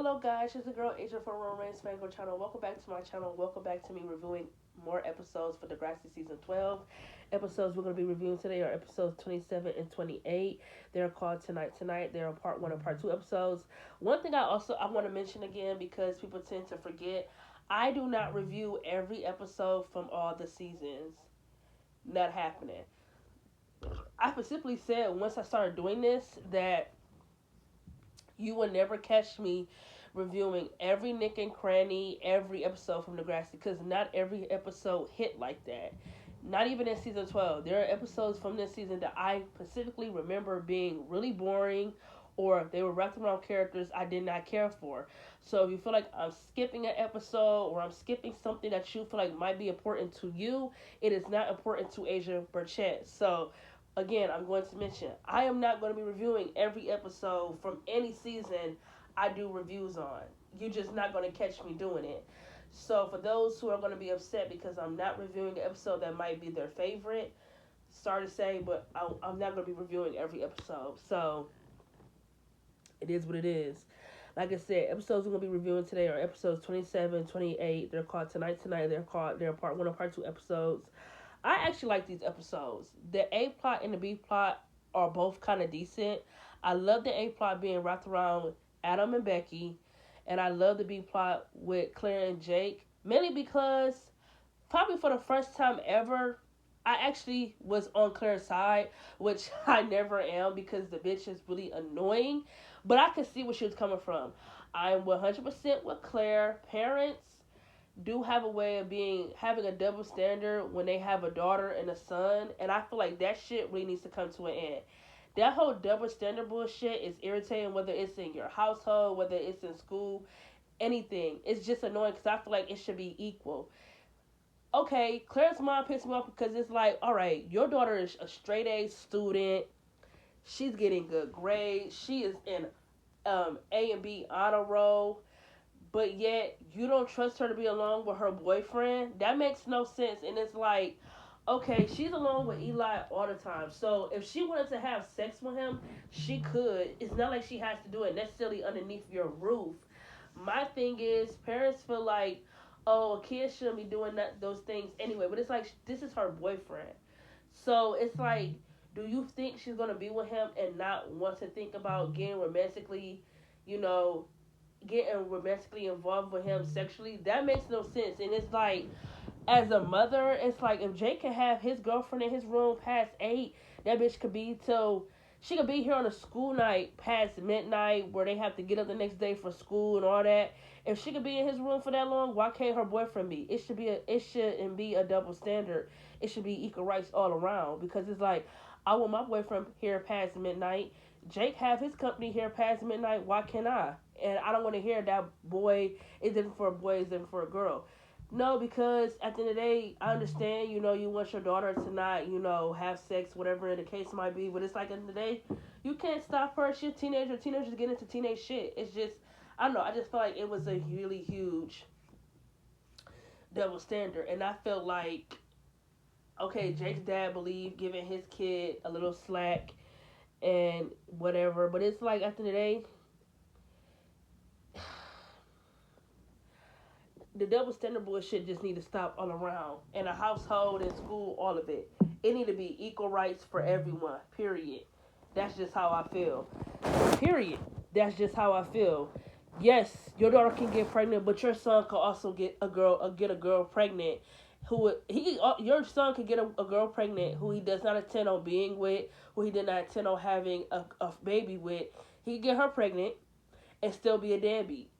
Hello guys, it's the girl Asia from Romance Fango channel. Welcome back to my channel. Welcome back to me reviewing more episodes for Degrassi season 12. Episodes we're going to be reviewing today are episodes 27 and 28. They're called Tonight. They're part 1 and part 2 episodes. One thing I want to mention again because people tend to forget, I do not review every episode from all the seasons. Not happening. I specifically said once I started doing this that you will never catch me reviewing every nick and cranny, every episode from Degrassi, because not every episode hit like that. Not even in season 12. There are episodes from this season that I specifically remember being really boring, or they were wrapped around characters I did not care for. So if you feel like I'm skipping an episode or I'm skipping something that you feel like might be important to you, it is not important to Asia Burchett. So again, I'm going to mention I am not going to be reviewing every episode from any season I do reviews on. You're just not going to catch me doing it. So for those who are going to be upset because I'm not reviewing an episode that might be their favorite, sorry to say, but I'm not going to be reviewing every episode. So it is what it is. Like I said, episodes we're going to be reviewing today are episodes 27, 28. They're called Tonight. They're part 1 and part 2 episodes. I actually like these episodes. The A plot and the B plot are both kind of decent. I love the A plot being wrapped around Adam and Becky, and I love the B plot with Claire and Jake, mainly because probably for the first time ever, I actually was on Claire's side, which I never am because the bitch is really annoying, but I can see where she was coming from. I'm 100% with Claire. Parents do have a way of having a double standard when they have a daughter and a son, and I feel like that shit really needs to come to an end. That whole double standard bullshit is irritating, whether it's in your household, whether it's in school, anything. It's just annoying because I feel like it should be equal. Okay, Claire's mom pissed me off because it's like, all right, your daughter is a straight A student. She's getting good grades. She is in A and B honor roll, but yet you don't trust her to be alone with her boyfriend. That makes no sense. And it's like, okay, she's alone with Eli all the time. So if she wanted to have sex with him, she could. It's not like she has to do it necessarily underneath your roof. My thing is, parents feel like, oh, a kid shouldn't be doing those things anyway. But it's like, this is her boyfriend. So it's like, do you think she's going to be with him and not want to think about you know, getting romantically involved with him sexually? That makes no sense. And it's like, as a mother, it's like if Jake can have his girlfriend in his room past 8, that bitch could be till she could be here on a school night past midnight where they have to get up the next day for school and all that. If she could be in his room for that long, why can't her boyfriend be? It shouldn't be a double standard. It should be equal rights all around, because it's like, I want my boyfriend here past midnight. Jake have his company here past midnight. Why can't I? And I don't want to hear that boy is different for a boy, is different for a girl. No, because at the end of the day, I understand, you want your daughter to not, have sex, whatever the case might be. But it's like, at the end of the day, you can't stop her. She's a teenager. Teenagers get into teenage shit. It's just, I don't know. I just felt like it was a really huge double standard. And I felt like, okay, Jake's dad believed giving his kid a little slack and whatever. But it's like, at the end of the day, the double standard bullshit just need to stop all around. In a household, in school, all of it. It need to be equal rights for everyone. Period. That's just how I feel. Period. That's just how I feel. Yes, your daughter can get pregnant, but your son can also get a girl pregnant. Your son can get a girl pregnant who he does not intend on being with, who he did not intend on having a baby with. He can get her pregnant and still be a deadbeat.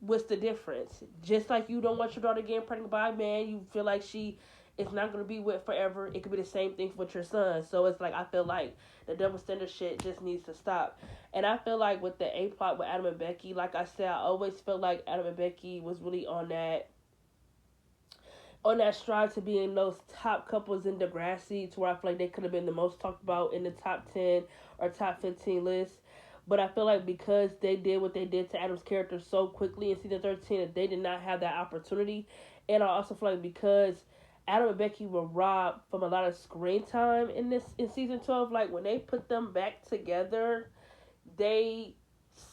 What's the difference? Just like you don't want your daughter getting pregnant by a man, you feel like she is not going to be with forever. It could be the same thing with your son. So it's like, I feel like the double standard shit just needs to stop. And I feel like with the A plot with Adam and Becky, like I said, I always felt like Adam and Becky was really on that stride to being those top couples in Degrassi, to where I feel like they could have been the most talked about in the top 10 or top 15 list. But I feel like because they did what they did to Adam's character so quickly in season 13, that they did not have that opportunity. And I also feel like because Adam and Becky were robbed from a lot of screen time in season 12, like when they put them back together, they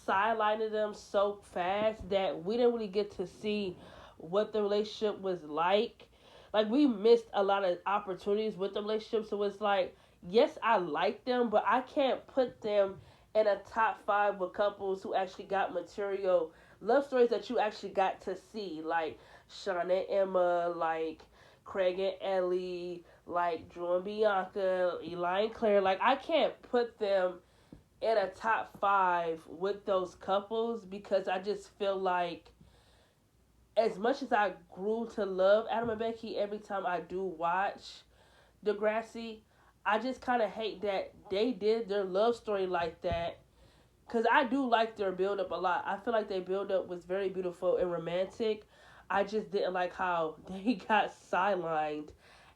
sidelining them so fast that we didn't really get to see what the relationship was like. Like, we missed a lot of opportunities with the relationship. So it's like, yes, I like them, but I can't put them in a top five with couples who actually got material love stories that you actually got to see. Like Sean and Emma, like Craig and Ellie, like Drew and Bianca, Eli and Claire. Like, I can't put them in a top five with those couples because I just feel like, as much as I grew to love Adam and Becky every time I do watch Degrassi, I just kind of hate that they did their love story like that. Because I do like their build up a lot. I feel like their build up was very beautiful and romantic. I just didn't like how they got sidelined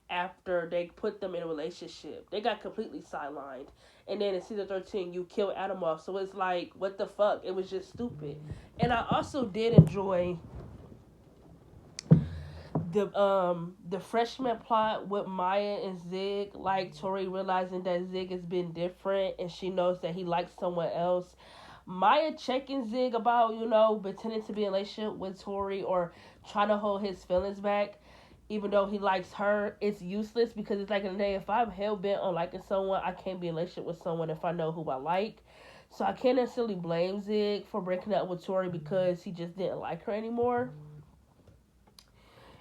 after they put them in a relationship. They got completely sidelined. And then in season 13, you kill Adam off. So it's like, what the fuck? It was just stupid. And I also did enjoy the freshman plot with Maya and Zig, like Tori realizing that Zig has been different and she knows that he likes someone else. Maya checking Zig about, pretending to be in a relationship with Tori or trying to hold his feelings back, even though he likes her, it's useless because it's like, in the day, if I'm hell bent on liking someone, I can't be in a relationship with someone if I know who I like. So I can't necessarily blame Zig for breaking up with Tori because he just didn't like her anymore.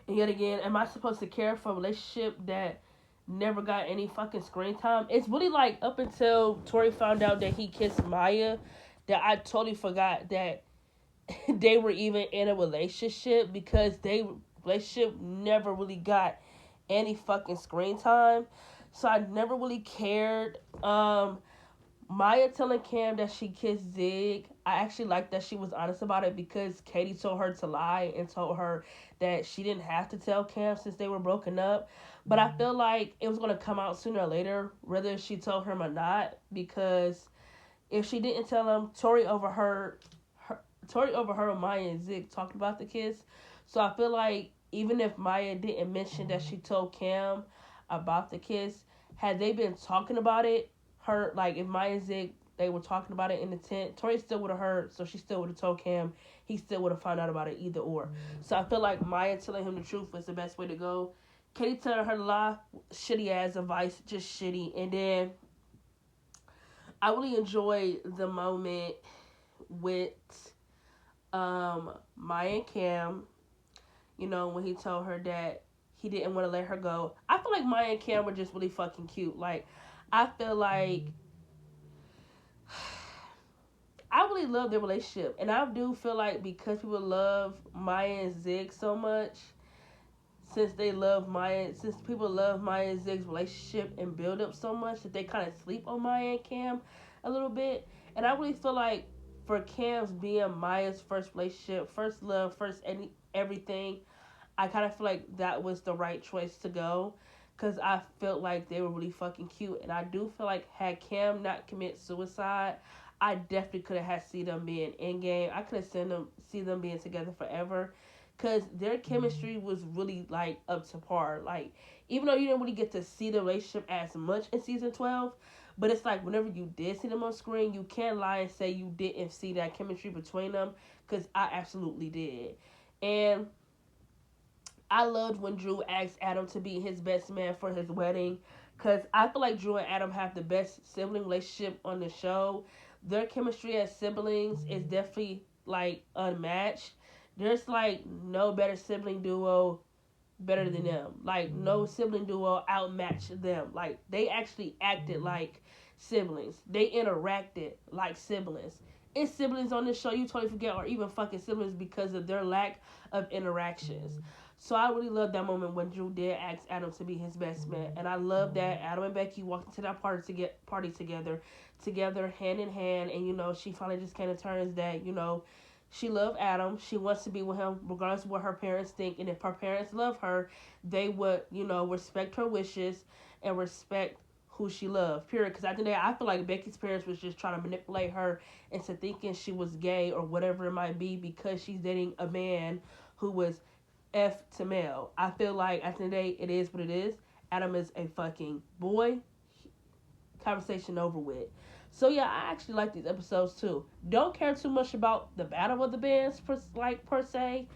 And yet again, am I supposed to care for a relationship that never got any fucking screen time? It's really like, up until Tori found out that he kissed Maya, that I totally forgot that they were even in a relationship because they relationship never really got any fucking screen time. So I never really cared. Maya telling Cam that she kissed Zig, I actually like that she was honest about it because Katie told her to lie and told her that she didn't have to tell Cam since they were broken up. But I feel like it was going to come out sooner or later, whether she told him or not, because if she didn't tell him, Tori overheard Maya and Zig talking about the kiss. So I feel like even if Maya didn't mention that she told Cam about the kiss, had they been talking about it, like if Maya and Zig, they were talking about it in the tent, Tori still would have heard, so she still would have told Cam. He still would have found out about it either or. So I feel like Maya telling him the truth was the best way to go. Katie telling her to lie, shitty ass advice, just shitty. And then I really enjoyed the moment with Maya and Cam, when he told her that he didn't want to let her go. I feel like Maya and Cam were just really fucking cute. Like, I feel like I really love their relationship. And I do feel like because people love Maya and Zig so much, since people love Maya and Zig's relationship and build up so much, that they kind of sleep on Maya and Cam a little bit. And I really feel like for Cam's being Maya's first relationship, first love, everything, I kind of feel like that was the right choice to go. Because I felt like they were really fucking cute. And I do feel like had Cam not commit suicide, I definitely could have had seen them being in game. I could have see them being together forever. Because their chemistry was really, like, up to par. Like, even though you didn't really get to see the relationship as much in season 12, but it's like whenever you did see them on screen, you can't lie and say you didn't see that chemistry between them. Because I absolutely did. And I loved when Drew asked Adam to be his best man for his wedding. Because I feel like Drew and Adam have the best sibling relationship on the show. Their chemistry as siblings is definitely, like, unmatched. There's, like, no better sibling duo better than them. Like, no sibling duo outmatched them. Like, they actually acted like siblings. They interacted like siblings. It's siblings on this show you totally forget are even fucking siblings because of their lack of interactions. So I really love that moment when Drew did ask Adam to be his best man. And I love that Adam and Becky walked into that party together hand in hand. And, she finally just came to terms that, she loved Adam. She wants to be with him regardless of what her parents think. And if her parents love her, they would, respect her wishes and respect who she loved, period. Because at the end of the day, I feel like Becky's parents was just trying to manipulate her into thinking she was gay or whatever it might be because she's dating a man who was F to male. I feel like at the end of the day, it is what it is. Adam is a fucking boy. Conversation over with. So yeah, I actually like these episodes too. Don't care too much about the battle of the bands per se.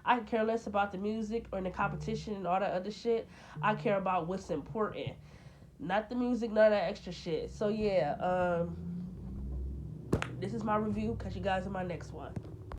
I care less about the music or the competition and all that other shit. I care about what's important, not the music, none of that extra shit. So yeah, this is my review. Catch you guys in my next one.